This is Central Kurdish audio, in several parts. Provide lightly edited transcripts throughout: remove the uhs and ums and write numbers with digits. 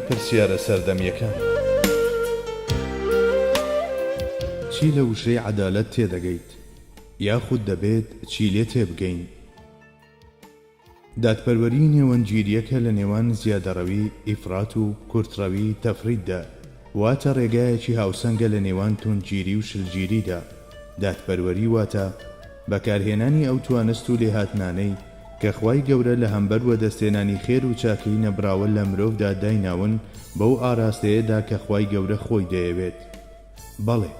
پرسیارە سەردەمیەکان. چی لە وشەی عەدالەت تێدەگەیت؟ یاخود دەبێت چی لێ تێبگەین؟ دادپەروەری نێوەنگیریەکە لە نێوان زیادەڕەوی، ئیفرات و کورتڕەوی تەفریددا، واتە ڕێگایەکی هاوسەنگە لە نێوان توندگیری و شلگیریدا. دادپەروەری واتە بەکارهێنانی ئەو توانست و لێهاتنانەی کە خوای گەورە لە هەمبەر وەدەستێنانی خێر و چاکەی نەبراوە لە مرۆڤدا دایناون بەو ئاراستەیەدا کە خوای گەورە خۆی دەیەوێت. بەڵێ،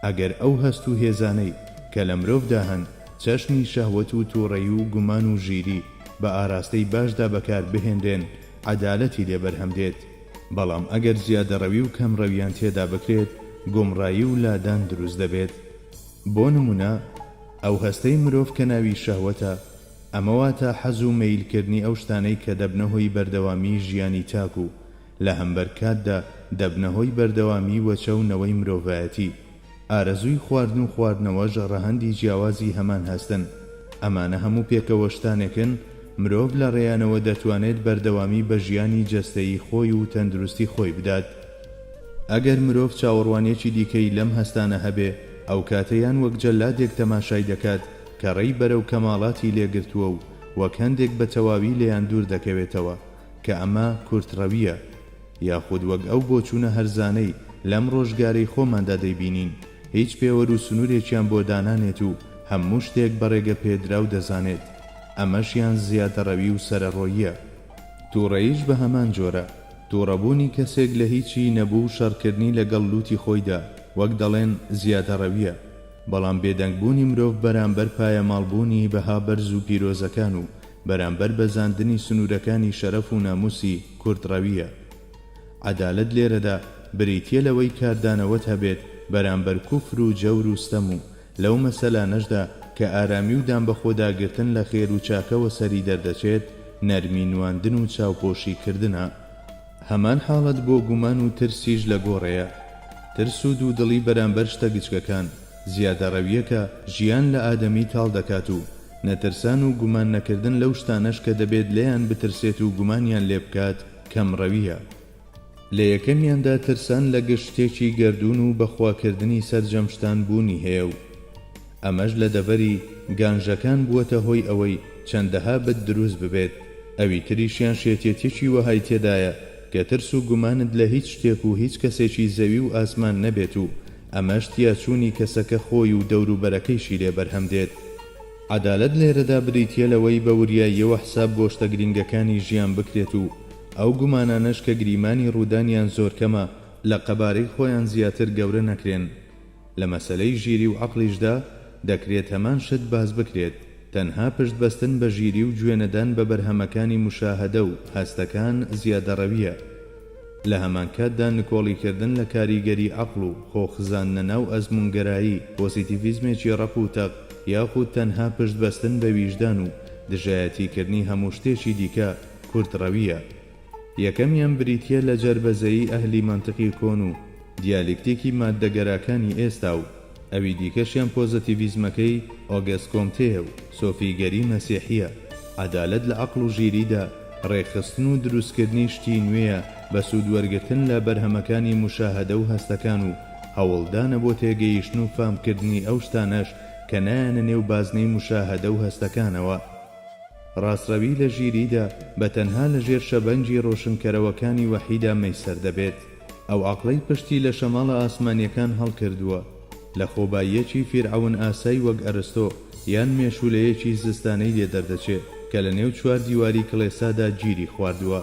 ئەگەر ئەو هەست و هێزانەی کە لە مرۆڤدا هەن، چەشنی شەهوەت و تووڕەیی و گومان و ژیری بە ئاراستەی باشدا بەکار بهێنرێن، عەدالەتی لێ بەرهەم دێت. بەڵام ئەگەر زیادەڕەوی و کەمڕەویان تێدا بکرێت، گۆمڕایی و لادان دروست دەبێت. بۆ نمونە، ئەو هەستەی مرۆڤ کە ناوی شەهوەتە، ئەمەواتە حەز و مەیلکردنی ئەو شتانەی کە دەبنەهۆی بەردەوامی ژیانی چاک و لە هەمبەر کاتدا دەبنەهۆی بەردەوامی وەچەونەوەی مرۆڤایەتی. ئارەزووی خواردن و خواردنەوەش ڕەهەندی جیاوازی هەمان هەستن. ئەمانە هەموو پێکەوە شتانێکن مرۆڤ لە ڕێیانەوە دەتوانێت بەردەوامی بە ژیانی جەستەیی خۆی و تەندروستی خۆی بدات. ئەگەر مرۆڤ چاوەڕوانێکی دیکەی لەم هەستانە هەبێ، ئەو کاتەیان وەک جەلادێک تەماشای دەکات کە ڕێی بەرەو کەماڵاتی لێگرتووە و وەک هەندێک بە تەواوی لێیان دوور دەکەوێتەوە، کە ئەمە کورتڕەویە، یاخود وەک ئەو بۆچوونە هەرزانەی لەم ڕۆژگارەی خۆماندا دەیبینین، هیچ پێوەر و سنوورێکیان بۆ دانانێت و هەموو شتێک بەڕێگە پێدرا و دەزانێت. ئەمەشیان زیادەڕەوی و سەرەڕۆییە. تووڕەییش بە هەمان جۆرە. تووڕەبوونی کەسێک لە هیچی نەبوو شەڕکردنی لەگەڵ لوتی خۆیدا وەک دەڵێن زیادەڕەویە. بەڵام بێدەنگبوونی مرۆڤ بەرامبەر پایەماڵبوونی بەها بەرز و پیرۆزەکان و بەرامبەر بەزاندنی سنوورەکانی شەرەف و ناموسی کورتڕەویە. عەدالەت لێرەدا بریتیە لەوەی کاردانەوەت هەبێت بەرامبەر کوفر و جەور و ستەم و لەو مەسەلانەشدا کە ئارامی و دام بەخۆداگرتن لە خێر و چاکەوە سەری دەردەچێت، نەرمی نواندن و چاوپۆشی کردنە. هەمان حاڵەت بۆ گومان و ترسیش لە گۆڕەیە. ترس و دوودڵی بەرامبەر شتە گچکەکان زیادەڕەویەکە ژیان لە ئادەمی تاڵ دەکات و نەترسان و گومان نەکردن لەو شتانەش کە دەبێت لێیان بترسێت و گومانیان لێ بکات کەمڕەویە. لە یەکەمیاندا ترسان لە گشتێکی گەردون و بەخواکردنی سەرجەمشتان بوونی هەیە و ئەمەش لە دەڤەری گانژەکان بووەتە هۆی ئەوەی چەندەها بت دروست ببێت. ئەوی تریشیان شێتێتێکی وەهای تێدایە کە ترس و گومانت لە هیچ شتێک و هیچ کەسێکی زەوی و ئاسمان نەبێت و ئەمەش تیاچوونی کەسەکە خۆی و دەوروبەرەکەیشی لێ بەرهەم دێت. عەدالەت لێرەدا بریتیە لەوەی بە وریاییەوە حساب بۆ شتە گرنگەکانی ژیان بکرێت و ئەو گومانانەش کە گریمانی ڕوودانیان زۆر کەمە لە قەبارەی خۆیان زیاتر گەورە نەکرێن. لە مەسەلەی ژیری و عەقڵیشدا دەکرێت هەمان شت باز بکرێت. تەنها پشت بەستن بە ژیری و گوێنەدان بە بەرهەمەکانی مشاهدە و هەستەکان زیادەڕەویە. لە هەمان کاتدا نکۆڵیکردن لە کاریگەری عەقڵ و خۆخزاندنە ناو ئەزموونگەرایی، پۆزیتیڤیزمێکی ڕەپ و تەق، یاخود تەنها پشت بەستن بە ویژدان و دژایەتیکردنی هەموو شتێکی دیکە کورتڕەویە. یەکەمیان بریتیە لە جەربەزەیی ئەهلی مەنتقی کۆن و دیالکتیکی ماددەگەراکانی ئێستا و ئەوی دیکەشیان پۆزیتیڤیزمەکەی ئۆگەست کۆمتێ و سۆفیگەری مەسیحیە. عەدالەت لە عەقڵ و ژیریدا ڕێخستن و دروستکردنی شتی نوێیە بە سوودوەرگرتن لە بەرهەمەکانی مشاهدە و هەستەکان و هەوڵدانە بۆ تێگەیشتن و فامکردنی ئەو شتانەش کە نایەنە نێو بازنەی مشاهدە و هەستەکانەوە. ڕاستڕەوی لە ژیریدا بە تەنها لە ژێر شەبەنجی ڕۆشنکەرەوەکانی وەحیدا مەیسەر دەبێت. ئەو عەقڵەی پشتی لە شەماڵە ئاسمانیەکان هەڵکردووە، لە خۆباییەکی فیرعەون ئاسایی وەک ئەرستۆ یان مێشولەیەکی زستانەی لێ دەردەچێت کە لە نێو چوار دیواری کڵێسادا گیری خواردووە.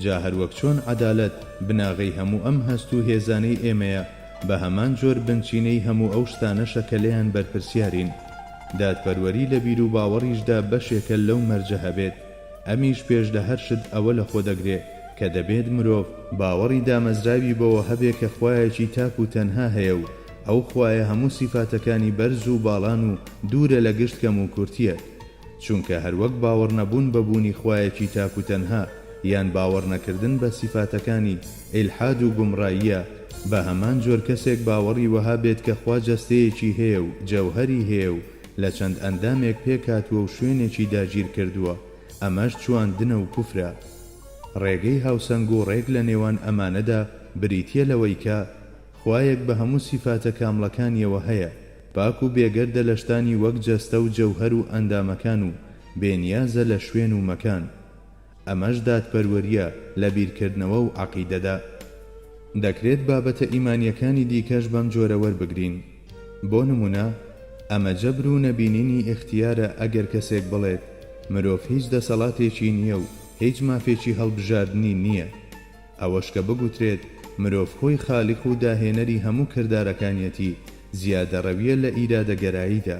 جا هەروەک چۆن عەدالەت بناغەی هەموو ئەم هەست و هێزانەی ئێمەیە، بە هەمان جۆر بنچینەی هەموو ئەو شتانەشە کە لێیان بەرپرسیارین. دادپەروەری لە بیر و باوەڕیشدا بەشێکە لەو مەرجە هەبێت. ئەمیش پێش لە هەر شت ئەوە لە خۆ دەگرێت کە دەبێت مرۆڤ باوەڕی دامەزراوی بەوە هەبێت کە خوایەکی تاک و تەنها هەیە و ئەو خوایە هەموو سیفاتەکانی بەرز و باڵان و دوورە لە گشت کەم و کورتیە. چونکە هەروەک باوەڕ نەبوون بەبوونی خوایەکی تاک و تەنها یان باوەڕ نەکردن بە سیفاتەکانی ئیلحاد و گومڕاییە، بە هەمان جۆر کەسێک باوەڕی وەها بێت کە خوا جەستەیەکی هەیە و جەوهەری هەیە و لە چەند ئەندامێک پێکاتووە و شوێنێکی داگیر کردووە، ئەمەش چواندنە و کوفرە. ڕێگەی هاوسەنگ و ڕێک لە نێوان ئەمانەدا بریتیە لەوەی کە خوایەک بە هەموو سیفاتە کامڵەکانیەوە هەیە، پاک و بێگەردە لە شتانی وەک جەستە و جەوهەر و ئەندامەکان و بێنیازە لە شوێن و مەکان. ئەمەش دادپەروەریە لە بیرکردنەوە و عەقیدەدا. دەکرێت بابەتە ئیمانیەکانی دیکەش بەم جۆرە وەربگرین. بۆ نمونە ئەمە جەبر و نەبینینی ئیختیارە ئەگەر کەسێک بڵێت مرۆڤ هیچ دەسەڵاتێکی نییە و هیچ مافێکی هەڵبژاردنی نییە، ئەوەش کە بگوترێت مرۆڤ خۆی خالیق و داهێنەری هەموو کردارەکانیەتی زیادە ڕەویە لە ئیرادەگەراییدا.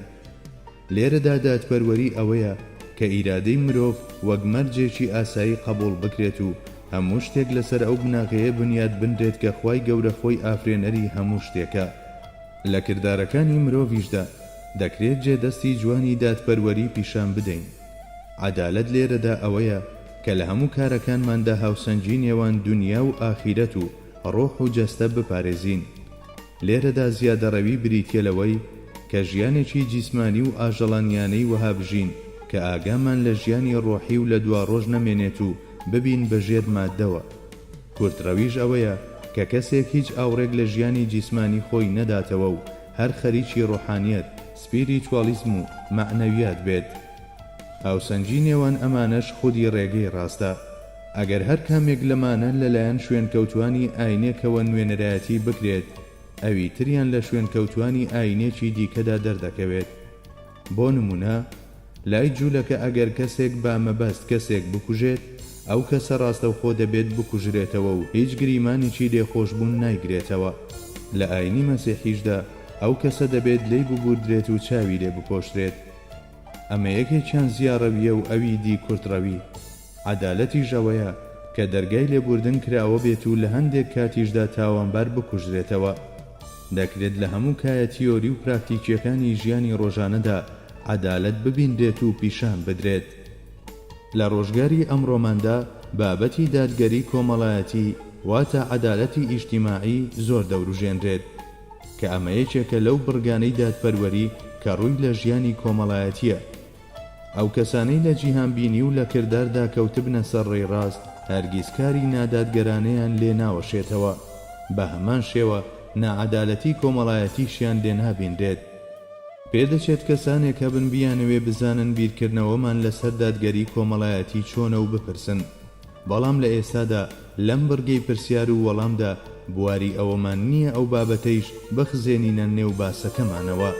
لێرەدا دادپەروەری ئەوەیە کە ئیرادەی مرۆڤ وەک مەرجێکی ئاسایی قبول بکرێت و هەموو شتێک لەسەر ئەو بناغەیە بنیاد بنرێت کە خوای گەورە خۆی ئافرێنەری هەموو شتێکە. لە کردارەکانی مرۆڤیشدا دەکرێت جێدەستی جوانی دادپەروەری پیشان بدەین. عەدالەت لێرەدا ئەوەیە کە لە هەموو کارەکانماندا هاوسەنگی نێوان دونیا و ئاخیرەت و ڕۆح و جەستە بپارێزین. لێرەدا زیادەڕەوی بریتیە لەوەی کە ژیانێکی جیسمانی و ئاژەڵانیانەی وەها بژین کە ئاگامان لە ژیانی ڕۆحی و لە دوا ڕۆژ نەمێنێت و ببین بەژێر مادەوە. کورتڕەویش ئەوەیە کە کەسێک هیچ ئاوڕێک لە ژیانی جیسمانی خۆی نەداتەوە و هەر خەریکی ڕۆحانیەت، سپیریچوالیزم و معنەویات بێت. هاوسەنگی نێوان ئەمانەش خودی ڕێگەی ڕاستە. ئەگەر هەر کامێک لەمانە لەلایەن شوێنکەوتوانی ئاینێکەوە نوێنەرایەتی بکرێت، ئەوی تریان لە شوێنکەوتوانی ئاینێکی دیکەدا دەردەکەوێت. بۆ نمونە لای جوولەکە ئەگەر کەسێک با مەبەست کەسێک بکوژێت، ئەو کەسە ڕاستەوخۆ دەبێت بکوژرێتەوە و هیچ گریمانێکی لێخۆشبوون نایگرێتەوە. لە ئاینی مەسیحیشدا ئەو کەسە دەبێت لێی ببوردرێت و چاوی لێ بپۆشرێت. ئەمە یەکێکیان زیاڕەویە و ئەوی دی کورتڕەوی. عەدالەتیش ئەوەیە کە دەرگای لێبوردن کراوە بێت و لە هەندێک کاتیشدا تاوانبار بکوژرێتەوە. دەکرێت لە هەموو کایە تیۆری و پراکتیکیەکانی ژیانی ڕۆژانەدا عەدالەت ببیندرێت و پیشان بدرێت. لە ڕۆژگاری ئەمڕۆماندا بابەتی دادگەری کۆمەڵایەتی واتە عەدالەتی ئیجتیماعی زۆر دەوروژێنرێت کە ئەمە یەکێکە لەو بڕگانەی دادپەروەری کە ڕووی لە ژیانی کۆمەڵایەتیە. ئەو کەسانەی لە جیهانبینی و لە کرداردا کەوتبنە سەر ڕێڕاست هەرگیز کاری نادادگەرانەیان لێ ناوەشێتەوە، بە هەمان شێوە نائەدالەتی کۆمەڵایەتیشیان لێ نابیندرێت. پێدەچێت کەسانێک هەبن بیانەوێ بزانن بیرکردنەوەمان لەسەر دادگەری کۆمەڵایەتی چۆنە و بپرسن، بەڵام لە ئێستادا لەم بڕگەی پرسیار و وەڵامدا بواری ئەوەمان نییە ئەو بابەتەیش بەخزێنینە نێو باسەکەمانەوە.